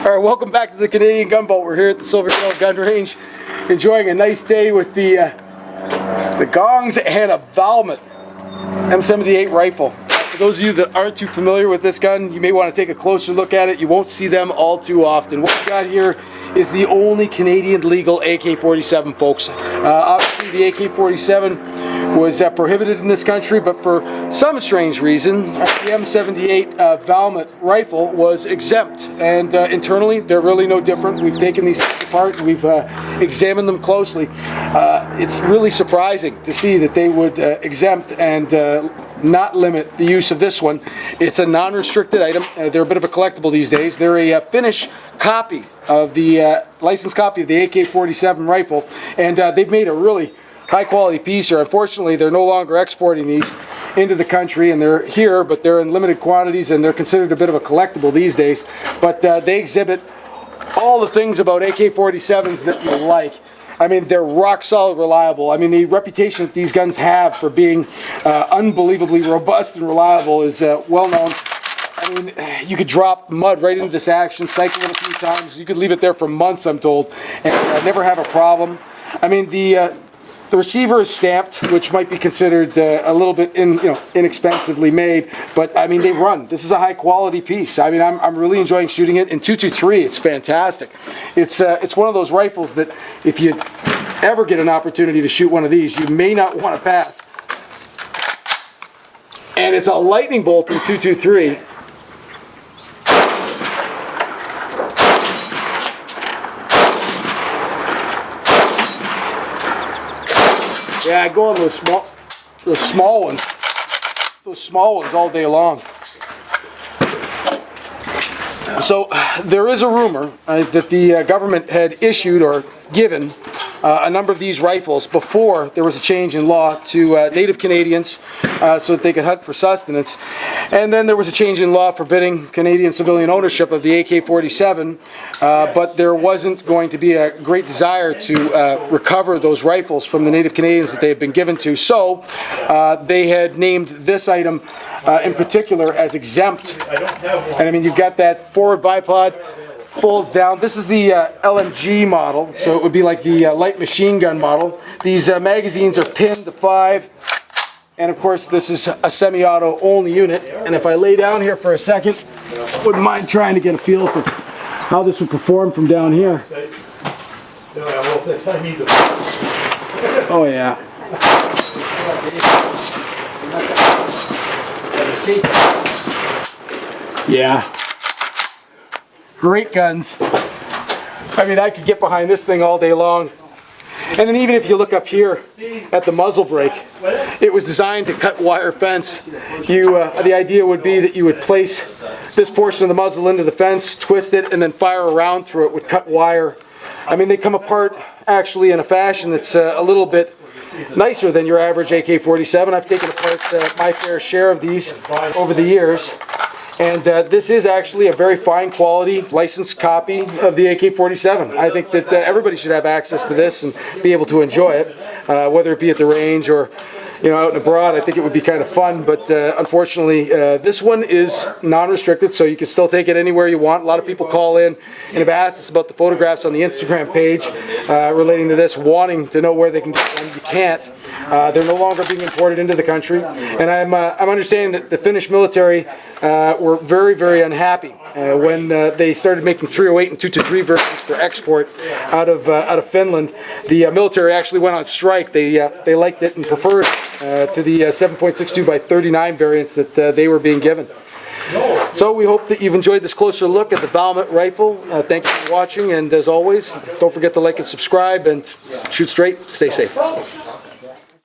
All right, welcome back to the Canadian Gun Vault. We're here at the Silverdale Gun Range, enjoying a nice day with the gongs and a Valmet M-78 rifle. For those of you that aren't too familiar with this gun, you may want to take a closer look at it. You won't see them all too often. What we got here is the only Canadian legal AK-47, folks. Obviously, the AK-47 was prohibited in this country, but for some strange reason, the M-78 Valmet rifle was exempt. And internally, they're really no different. We've taken these apart and we've examined them closely. It's really surprising to see that they would exempt and not limit the use of this one. It's a non-restricted item. They're a bit of a collectible these days. They're a Finnish copy of the licensed copy of the AK-47 rifle, and they've made a really high quality piece here. Unfortunately, they're no longer exporting these into the country, and they're here, but they're in limited quantities, and they're considered a bit of a collectible these days. But they exhibit all the things about AK-47s that you like. I mean, they're rock solid reliable. I mean, the reputation that these guns have for being unbelievably robust and reliable is well known. I mean, you could drop mud right into this action, cycle it a few times. You could leave it there for months, I'm told, and never have a problem. I mean, the receiver is stamped, which might be considered a little bit inexpensively made, but I mean, they run. This is a high quality piece. I mean, I'm really enjoying shooting it. In .223, it's fantastic. It's one of those rifles that if you ever get an opportunity to shoot one of these, you may not want to pass. And it's a lightning bolt in .223. Yeah, I go on those small ones all day long. So there is a rumor that the government had issued or given a number of these rifles before there was a change in law to Native Canadians so that they could hunt for sustenance. And then there was a change in law forbidding Canadian civilian ownership of the AK-47, but there wasn't going to be a great desire to recover those rifles from the Native Canadians that they had been given to. So they had named this item in particular as exempt. And I mean, you've got that forward bipod, folds down. This is the LMG model, so it would be like the light machine gun model. These magazines are pinned to 5, and of course this is a semi-auto only unit. And if I lay down here for a second, wouldn't mind trying to get a feel for how this would perform from down here. Oh yeah. Yeah. Great guns. I mean, I could get behind this thing all day long. And then even if you look up here at the muzzle brake, it was designed to cut wire fence. The idea would be that you would place this portion of the muzzle into the fence, twist it, and then fire around through it with cut wire. I mean, they come apart actually in a fashion that's a little bit nicer than your average AK-47. I've taken apart my fair share of these over the years. And this is actually a very fine quality licensed copy of the AK-47. I think that everybody should have access to this and be able to enjoy it, whether it be at the range or out and abroad. I think it would be kind of fun, but unfortunately this one is non-restricted, so you can still take it anywhere you want. A lot of people call in and have asked us about the photographs on the Instagram page relating to this, wanting to know where they can get them. You can't. They're no longer being imported into the country, and I'm understanding that the Finnish military were very, very unhappy when they started making .308 and .223 versions for export out of Finland. The military actually went on strike. They liked it and preferred to the 7.62 by 39 variants that they were being given. So we hope that you've enjoyed this closer look at the Valmet rifle. Thank you for watching, and as always, don't forget to like and subscribe, and shoot straight, stay safe.